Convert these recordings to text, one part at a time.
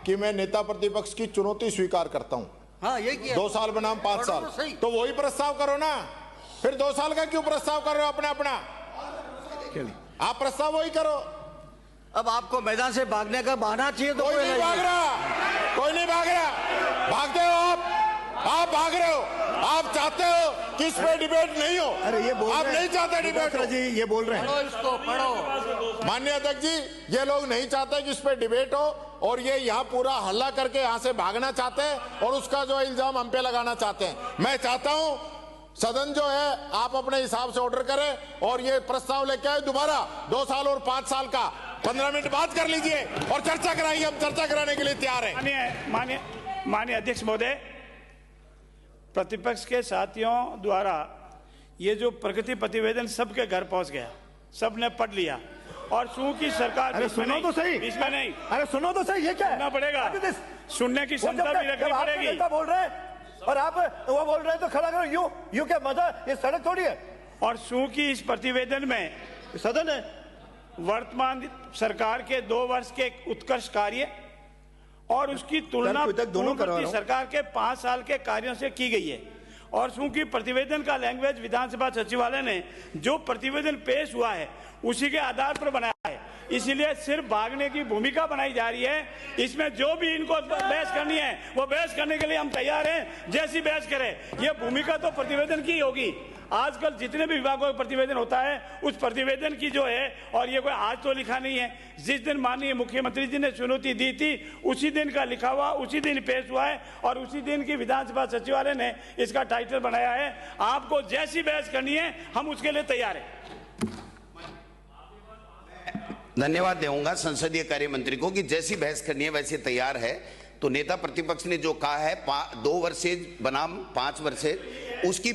कि मैं नेता प्रतिपक्ष की चुनौती स्वीकार करता हूं। हाँ, यही किया। 2 साल बनाम 5 साल, तो वही प्रस्ताव करो ना। फिर 2 साल का क्यों प्रस्ताव कर रहे हो अपना? आप प्रस्ताव वही करो। अब आपको मैदान से भागने का बहाना चाहिए तो कोई नहीं भाग रहा, कोई नहीं भाग रहा। भागते हो आप भाग रहे हो। आप चाहते हो कि इस पे डिबेट नहीं हो। अरे ये बोल आप नहीं चाहते डिबेट हो। जी ये बोल रहे हैं। पढ़ो इसको, पढ़ो। माननीय अध्यक्ष जी, ये लोग नहीं चाहते कि इस पे डिबेट हो और ये यहाँ पूरा हल्ला करके यहाँ से भागना चाहते हैं और उसका जो इल्जाम हम पे लगाना चाहते हैं। मैं चाहता हूँ सदन जो है आप अपने हिसाब से ऑर्डर करें और ये प्रस्ताव लेके आए दोबारा 2 साल और 5 साल का 15 मिनट बात कर लीजिए और चर्चा कराइए। हम चर्चा कराने के लिए तैयार हैं। माननीय अध्यक्ष महोदय, प्रतिपक्ष के साथियों द्वारा ये जो प्रगति प्रतिवेदन सबके घर पहुंच गया, सबने पढ़ लिया और चूंकि सरकार अरे सुनो तो सही, इसमें नहीं, अरे सुनो तो सही, ये क्या सुनना पड़ेगा, सुनने की क्षमता भी रखनी पड़ेगी। बोल रहे हैं और आप वो बोल रहे हैं तो खड़ा करो। यूं क्या मजा, ये सड़क थोड़ी है। और चूंकि इस प्रतिवेदन में सदन है, वर्तमान सरकार के 2 वर्ष के उत्कृष्ट कार्य और उसकी तुलना पूर्ववर्ती सरकार के 5 साल के कार्यों से की गई है और चूंकि प्रतिवेदन का लैंग्वेज विधानसभा सचिवालय ने जो प्रतिवेदन पेश हुआ है उसी के आधार पर बनाया है, इसलिए सिर्फ भागने की भूमिका बनाई जा रही है। इसमें जो भी इनको बहस करनी है वो बहस करने के लिए हम तैयार हैं, जैसी बहस करें। ये भूमिका तो प्रतिवेदन की होगी। आजकल जितने भी विभागों का प्रतिवेदन होता है उस प्रतिवेदन की जो है, और ये कोई आज तो लिखा नहीं है, जिस दिन माननीय मुख्यमंत्री जी ने चुनौती दी थी उसी दिन का लिखा हुआ, उसी दिन पेश हुआ है और उसी दिन की विधानसभा सचिवालय ने इसका टाइटल बनाया है। आपको जैसी बहस करनी है हम उसके लिए तैयार हैं। धन्यवाद दूंगा संसदीय कार्य मंत्री को कि जैसी बहस करनी है वैसे तैयार है। तो नेता प्रतिपक्ष ने जो कहा है 2 वर्षेज बनाम 5 वर्षेज, उसकी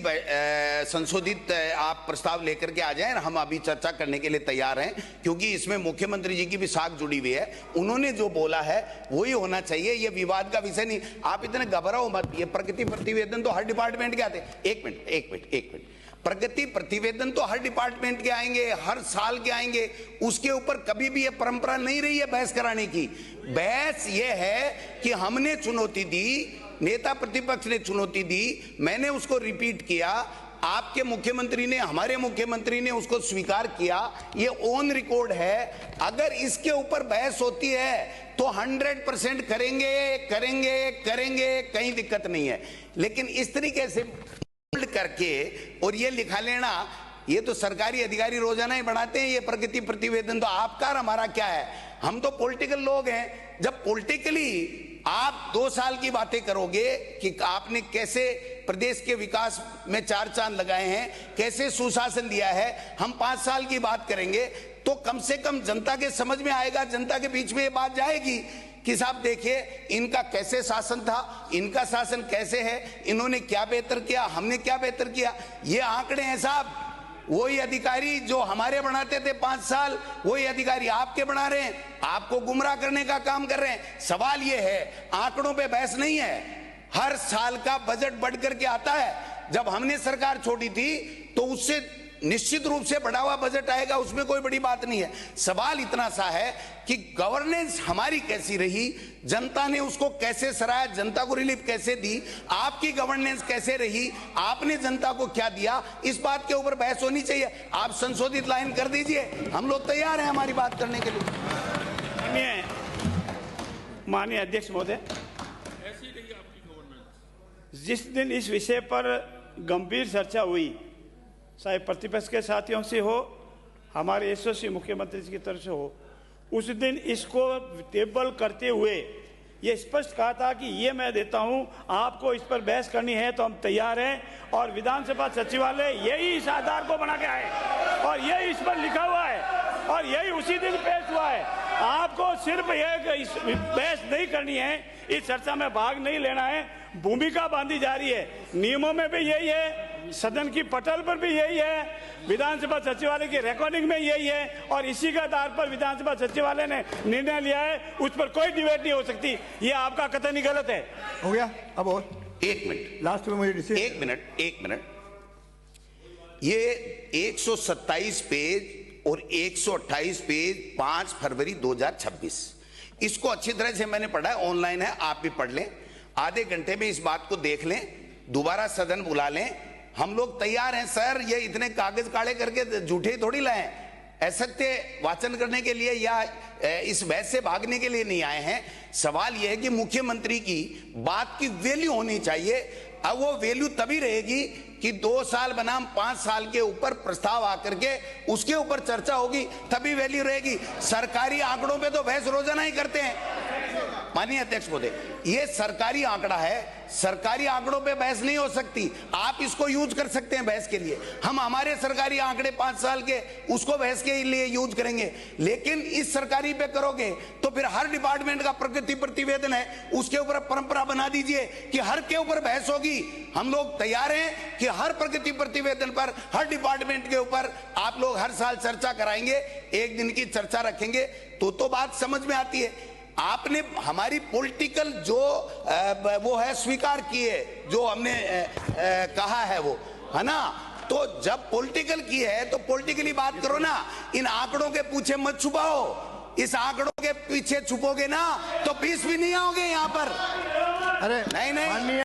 संशोधित आप प्रस्ताव लेकर के आ जाएं। हम अभी चर्चा करने के लिए तैयार हैं क्योंकि इसमें मुख्यमंत्री जी की भी साख जुड़ी हुई है। उन्होंने जो बोला है वही होना चाहिए, ये विवाद का विषय नहीं। आप इतने घबराओ मत। ये प्रगति प्रतिवेदन तो हर डिपार्टमेंट के आते हैं। एक मिनट। प्रगति प्रतिवेदन तो हर डिपार्टमेंट के आएंगे, हर साल के आएंगे। उसके ऊपर कभी भी ये परंपरा नहीं रही है बहस कराने की। बहस ये है कि हमने चुनौती दी, नेता प्रतिपक्ष ने चुनौती दी, मैंने उसको रिपीट किया, आपके मुख्यमंत्री ने, हमारे मुख्यमंत्री ने उसको स्वीकार किया। ये ऑन रिकॉर्ड है। अगर इसके ऊपर बहस होती है तो 100% करेंगे, कहीं दिक्कत नहीं है। लेकिन इस तरीके से करके और ये लिखा लेना, ये तो सरकारी अधिकारी रोजाना ही बनाते हैं ये प्रगति प्रतिवेदन। तो आपका और हमारा क्या है? हम तो पॉलिटिकल लोग हैं। जब पॉलिटिकली आप 2 साल की बातें करोगे कि आपने कैसे प्रदेश के विकास में 4 चांद लगाए हैं, कैसे सुशासन दिया है, हम 5 साल की बात करेंगे तो कम से कम जनता के समझ में आएगा, जनता के बीच में ये बात जाएगी कि साहब देखिए इनका कैसे शासन था, इनका शासन कैसे है, इन्होंने क्या बेहतर किया, हमने क्या बेहतर किया। ये आंकड़े हैं साहब, वही अधिकारी जो हमारे बनाते थे 5 साल, वही अधिकारी आपके बना रहे हैं, आपको गुमराह करने का काम कर रहे हैं। सवाल ये है, आंकड़ों पे बहस नहीं है। हर साल का बजट बढ़ करके आता है। जब हमने सरकार छोड़ी थी तो उससे निश्चित रूप से बढ़ा हुआ बजट आएगा, उसमें कोई बड़ी बात नहीं है। सवाल इतना सा है कि गवर्नेंस हमारी कैसी रही, जनता ने उसको कैसे सराहा, जनता को रिलीफ कैसे दी, आपकी गवर्नेंस कैसे रही, आपने जनता को क्या दिया, इस बात के ऊपर बहस होनी चाहिए। आप संशोधित लाइन कर दीजिए, हम लोग तैयार हैं हमारी बात करने के लिए। माननीय अध्यक्ष महोदय, जिस दिन इस विषय पर गंभीर चर्चा हुई, चाहे प्रतिपक्ष के साथियों से हो, हमारे यशस्वी मुख्यमंत्री जी की तरफ से हो, उस दिन इसको टेबल करते हुए ये स्पष्ट कहा था कि ये मैं देता हूं, आपको इस पर बहस करनी है तो हम तैयार हैं। और विधानसभा सचिवालय यही इस आधार को बना के आए और यही इस पर लिखा हुआ है और यही उसी दिन पेश हुआ है। आपको सिर्फ ये बहस नहीं करनी है, इस चर्चा में भाग नहीं लेना है, भूमिका बांधी जा रही है। नियमों में भी यही है, सदन की पटल पर भी यही है, विधानसभा सचिवालय की रिकॉर्डिंग में यही है और इसी के आधार पर विधानसभा सचिवालय ने निर्णय लिया है, उस पर कोई डिबेट नहीं हो सकती। ये आपका कतई गलत है। हो गया। अब और 1 मिनट लास्ट में मुझे 1 मिनट। ये 127 पेज और 128 पेज 5 फरवरी 2026, इसको अच्छी तरह से मैंने पढ़ा है, ऑनलाइन है, आप भी पढ़ लें, आधे घंटे में इस बात को देख लें, दोबारा सदन बुला लें, हम लोग तैयार हैं सर। ये इतने कागज काले करके झूठे थोड़ी लाए, असत्य वाचन करने के लिए या इस बहस से भागने के लिए नहीं आए हैं। सवाल यह है कि मुख्यमंत्री की बात की वैल्यू होनी चाहिए। अब वो वैल्यू तभी रहेगी कि 2 साल बनाम 5 साल के ऊपर प्रस्ताव आकर के उसके ऊपर चर्चा होगी, तभी वैल्यू रहेगी। सरकारी आंकड़ों पे तो बहस रोजाना ही करते हैं। माननीय अध्यक्ष महोदय, ये सरकारी आंकड़ा है, सरकारी आंकड़ों पे बहस नहीं हो सकती। आप इसको यूज कर सकते हैं बहस के लिए, हम हमारे सरकारी आंकड़े 5 साल के उसको बहस के लिए यूज करेंगे, लेकिन इस सरकारी पे करोगे तो फिर हर डिपार्टमेंट का प्रगति प्रतिवेदन है, उसके ऊपर परंपरा बना दीजिए कि हर के ऊपर बहस होगी। हम लोग तैयार हैं कि हर प्रगति प्रतिवेदन पर, हर डिपार्टमेंट के ऊपर आप लोग हर साल चर्चा कराएंगे, एक दिन की चर्चा रखेंगे तो बात समझ में आती है। आपने हमारी पॉलिटिकल जो वो है स्वीकार की है, जो हमने कहा है वो, है ना। तो जब पॉलिटिकल की है तो पॉलिटिकली बात करो ना, इन आंकड़ों के पीछे मत छुपाओ। इस आंकड़ों के पीछे छुपोगे ना तो 20 भी नहीं आओगे यहाँ पर। अरे नहीं।